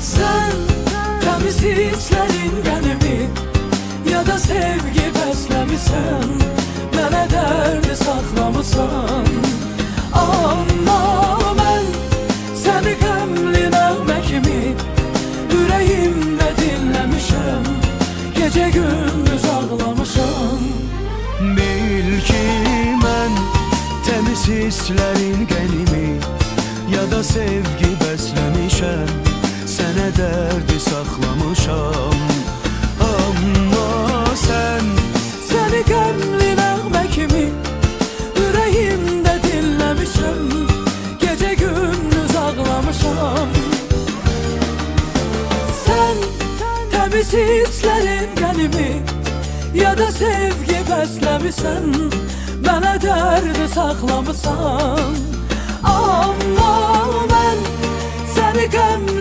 Sen temiz hislerin qənimi ya da sevgi bəsləmisən, mənə dərdi saxlamısan. Amma mən səni qəmli nəğmə kimi ürəyimdə dinləmişəm, gecə gündüz ağlamışam. Bil ki mən təmiz hisslərin qənimi ya da sevgi bəsləmişəm, sənə dərdi saxlamışam. Amma səni qəmli nəğmə kimi ürəyimdə dinləmişəm, gecə gündüz ağlamışam. Sən təmiz hisslərin qənimi ya da sevgi bəsləmisən, mənə dərdi saxlamısan. Amma mən səni qəmli